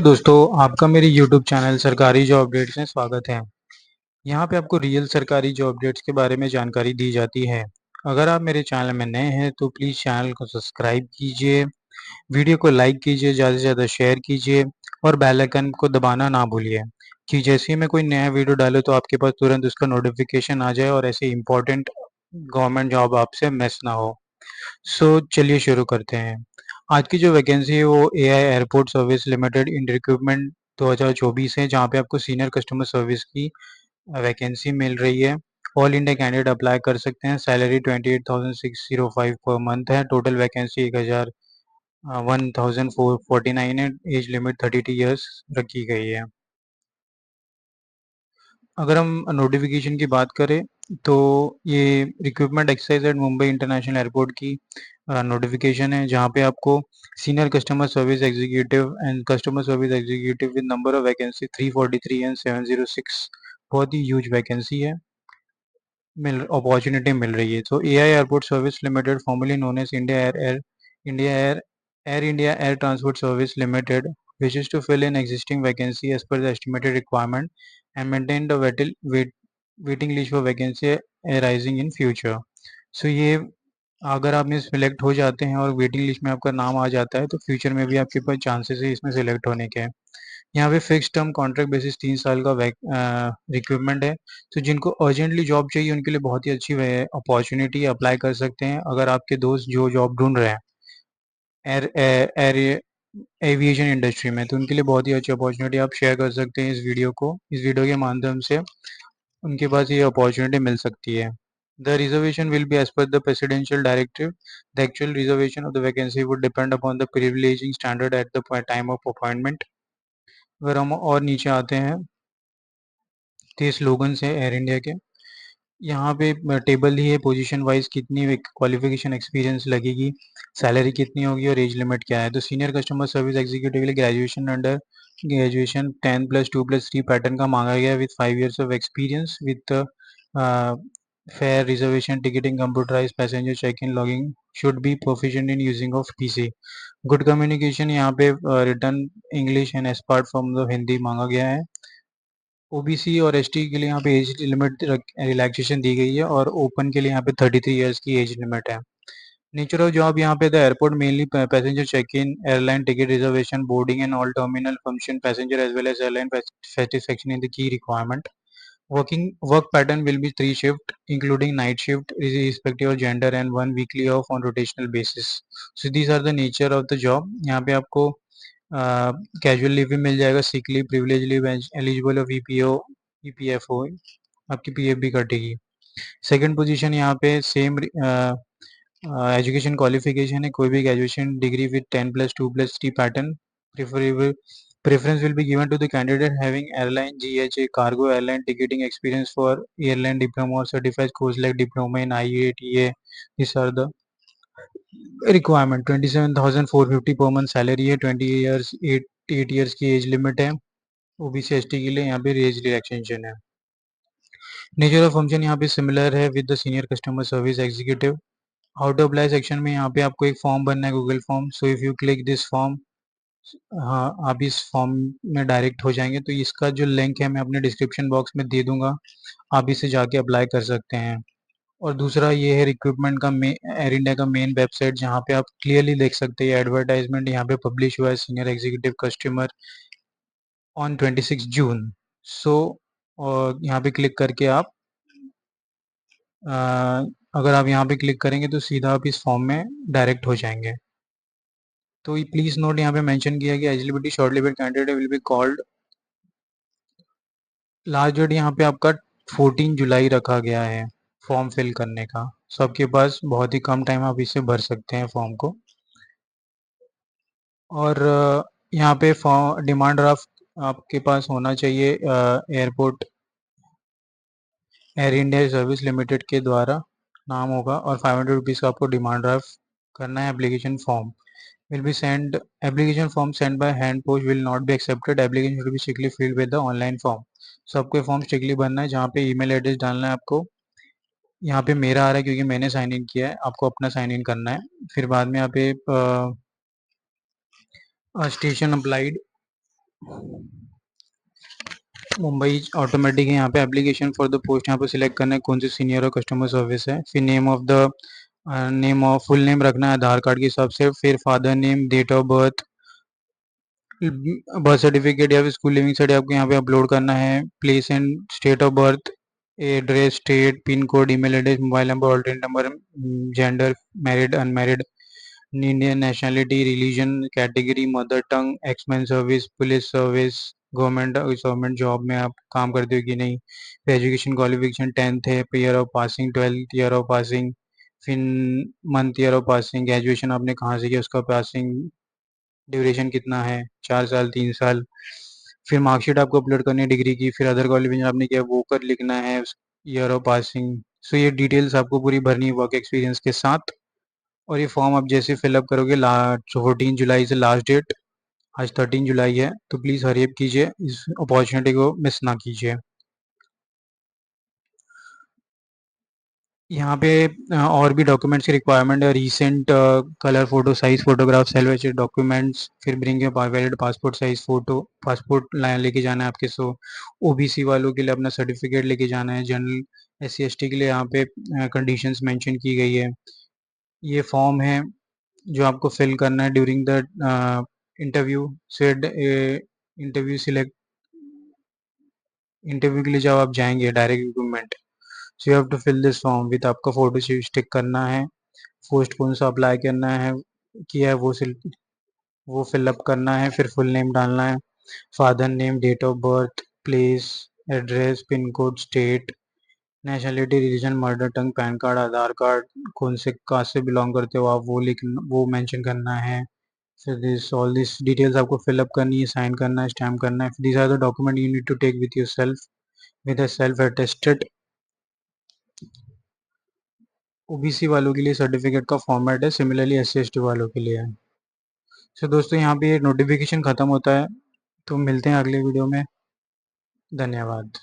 दोस्तों, आपका मेरे यूट्यूब चैनल सरकारी जॉब अपडेट्स में स्वागत है। यहाँ पे आपको रियल सरकारी जॉब अपडेट्स के बारे में जानकारी दी जाती है। अगर आप मेरे चैनल में नए हैं तो प्लीज़ चैनल को सब्सक्राइब कीजिए, वीडियो को लाइक कीजिए, ज़्यादा से ज़्यादा शेयर कीजिए और बेल आइकन को दबाना ना भूलिए कि जैसे ही मैं कोई नया वीडियो डालूँ तो आपके पास तुरंत उसका नोटिफिकेशन आ जाए और ऐसे इम्पोर्टेंट गवर्नमेंट जॉब आपसे मिस ना हो। चलिए शुरू करते हैं। आज की जो वैकेंसी है वो एआई एयरपोर्ट सर्विस लिमिटेड इन रिक्रूटमेंट 2024 है, जहाँ पे आपको सीनियर कस्टमर सर्विस की वैकेंसी मिल रही है। ऑल इंडिया कैंडिडेट अप्लाई कर सकते हैं। सैलरी 28,605 पर मंथ है। टोटल वैकेंसी 1449 है। एज लिमिट 32 ईयर्स रखी गई है। अगर हम नोटिफिकेशन की बात करें तो ये recruitment exercise at Mumbai international airport की नोटिफिकेशन है, जहाँ पे आपको senior customer service executive and customer service executive with number of vacancy 343 and 706। बहुत ही ह्यूज वैकेंसी है, मिल अपॉर्चुनिटी मिल रही है। तो AI airport service limited formerly known as India air transport service limited wishes to fill an existing vacancy as per the estimated requirement and maintain the waiting list for vacancy arising in future। So ये अगर आप में select हो जाते हैं और waiting list में आपका नाम आ जाता है तो फ्यूचर में भी आपके पास चांसेस है इसमें सिलेक्ट होने के। यहाँ पे फिक्स टर्म कॉन्ट्रैक्ट बेसिस 3 साल का रिक्रूटमेंट है। तो जिनको अर्जेंटली जॉब चाहिए उनके लिए बहुत ही अच्छी अपॉर्चुनिटी अप्लाई कर सकते हैं। अगर आपके दोस्त जो जॉब ढूंढ रहे हैं एयर एयर एविएशन इंडस्ट्री में, तो उनके लिए बहुत ही अच्छी अपॉर्चुनिटी आप शेयर कर सकते हैं इस वीडियो के माध्यम से उनके पास ये अपॉर्चुनिटी मिल सकती है। The reservation will be as per the presidential directive. The actual reservation of the vacancy would depend upon the privileging standard at the time of appointment। अगर हम और नीचे आते हैं तो ये स्लोगन्स है एयर इंडिया के। यहाँ पे टेबल ही है पोजीशन वाइज कितनी क्वालिफिकेशन एक्सपीरियंस लगेगी, सैलरी कितनी होगी और एज लिमिट क्या है। तो सीनियर कस्टमर सर्विस एग्जीक्यूटिव के लिए ग्रेजुएशन 10+2+3 पैटर्न का मांगा गया है with 5 years of experience with fair reservation ticketing computerize passenger check in logging should be proficient in using of PC. Good communication यहाँ पे written English and apart from the Hindi मांगा गया है। ओबीसी और एसटी के लिए यहाँ पे एज लिमिट रिलैक्सेशन दी गई है और ओपन के लिए यहाँ पे 33 इयर्स की एज लिमिट है। नेचर ऑफ जॉब यहाँ पे the airport mainly passenger check in airline ticket reservation boarding and all terminal function passenger as well as airline satisfaction in the key requirement। Work pattern will be 3 shift including night shift irrespective of gender and 1 weekly off on rotational basis। So these are the nature of the job। यहाँ पे आपको casual leave भी मिल जाएगा, sick leave, privilege leave, eligible of EPO EPFO, आपकी PF भी कटेगी। Second position यहाँ पे सेम एजुकेशन क्वालिफिकेशन है, कोई भी graduation degree with 10+2+3 pattern preferable. Preference will be given to the candidate having airline GHA cargo airline ticketing experience for airline diploma or certified course like diploma in IATA। These are the requirement। 27,450 per month salary है। 8 years की age limit है। OBC ST के लिए यहाँ पे age relaxation है। Nature of function यहाँ पे सिमिलर है with the senior customer service executive. How to apply section में यहाँ पे आपको एक फॉर्म भरना है, Google form. So if you click this form, हाँ आप इस फॉर्म में डायरेक्ट हो जाएंगे। तो इसका जो लिंक है मैं अपने डिस्क्रिप्शन बॉक्स में दे दूंगा, आप इसे जाके अप्लाई कर सकते हैं। और दूसरा ये है रिक्रूटमेंट का एयर इंडिया का मेन वेबसाइट, जहाँ पे आप क्लियरली देख सकते हैं एडवर्टाइजमेंट यहाँ पे पब्लिश हुआ है सीनियर एग्जीक्यूटिव कस्टमर ऑन 26 जून। सो और यहाँ पे क्लिक करके आप अ, अगर आप यहाँ पे क्लिक करेंगे तो सीधा आप इस फॉर्म में डायरेक्ट हो जाएंगे। तो प्लीज नोट यहाँ पे मेंशन किया कि eligibility short listed candidate will be called. Last date यहाँ पे आपका 14 जुलाई रखा गया है फॉर्म फिल करने का। सो आपके पास बहुत ही कम टाइम, आप इसे भर सकते हैं फॉर्म को। और यहाँ पे फॉर्म डिमांड ड्राफ्ट आपके पास होना चाहिए airport air India service limited के द्वारा नाम होगा और 500 रुपीज़ का आपको डिमांड ड्राफ्ट करना है। Application form will be sent application form sent by hand post will not be accepted। application should be strictly filled with the online form। so आपको फॉर्म स्ट्रिक्टली भरना है, जहाँ पे ईमेल एड्रेस डालना है आपको। यहाँ पे मेरा आ रहा है क्योंकि मैंने साइन इन किया है, आपको अपना साइन इन करना है। फिर बाद में यहाँ पे स्टेशन अप्लाइड मुंबई ऑटोमेटिक है, यहाँ पे एप्लीकेशन फॉर द पोस्ट यहाँ पे सिलेक्ट करना है कौन सी सीनियर और कस्टमर सर्विस है। फिर name of the name of full name रखना है आधार कार्ड के हिसाब से। फिर father name, date of birth, birth certificate या फिर स्कूल लिविंग सर्टिफिकेट आपको यहाँ पे अपलोड करना है। Place and state of birth, address, state, pin code, email address, mobile number, alternate number, gender, married, unmarried, Indian nationality, religion, category, mother tongue, एक्समैन service, police service, government job में आप काम करते हो कि नहीं। फिर एजुकेशन क्वालिफिकेशन 10th है, year of passing 12th year of passing, फिर month year of passing, graduation आपने कहाँ से किया उसका पासिंग, ड्यूरेशन कितना है, 4 साल, 3 साल। फिर मार्कशीट आपको अपलोड करनी है डिग्री की। फिर अदर क्वालिफिकेशन आपने किया वो कर लिखना है, ईयर ऑफ पासिंग। सो ये डिटेल्स आपको पूरी भरनी है वर्क एक्सपीरियंस के साथ। और ये फॉर्म आप जैसे फिलअप करोगे, 14 जुलाई से लास्ट डेट, आज 13 जुलाई है, तो प्लीज़ हरी अप कीजिए, इस अपॉर्चुनिटी को मिस ना कीजिए। यहाँ पे और भी डॉक्यूमेंट्स की रिक्वायरमेंट है, recent colour photo size photograph, self documents, फिर bring a valid passport size photo, passport लेके जाना है आपके। सो ओबीसी वालों के लिए अपना सर्टिफिकेट लेके जाना है। जनरल एससी एसटी के लिए यहाँ पे कंडीशंस मेंशन की गई है। ये फॉर्म है जो आपको फिल करना है ड्यूरिंग द इंटरव्यू। से इंटरव्यू सिलेक्ट इंटरव्यू के लिए जब आप जाएंगे direct recruitment, so you have to fill this form with, आपका फोटो स्टिक करना है, पोस्ट कौन सा अप्लाई करना है किया है वो फिलअप करना है। फिर फुल नेम डालना है, father name, date of birth, place, address, pin code, state, nationality, religion, mother tongue, pan card, Aadhaar card, कौन से कास्ट से बिलोंग करते हो आप वो मेंशन करना है। फिर दिस ऑल दिस डिटेल्स आपको फिलअप करनी है, साइन करना है, स्टैम्प करना है। These are the document you need to take with yourself, with a self attested. OBC वालों के लिए सर्टिफिकेट का फॉर्मेट है, सिमिलरली एससी एसटी वालों के लिए है। सो दोस्तों यहाँ पे ये नोटिफिकेशन खत्म होता है, तो मिलते हैं अगले वीडियो में। धन्यवाद।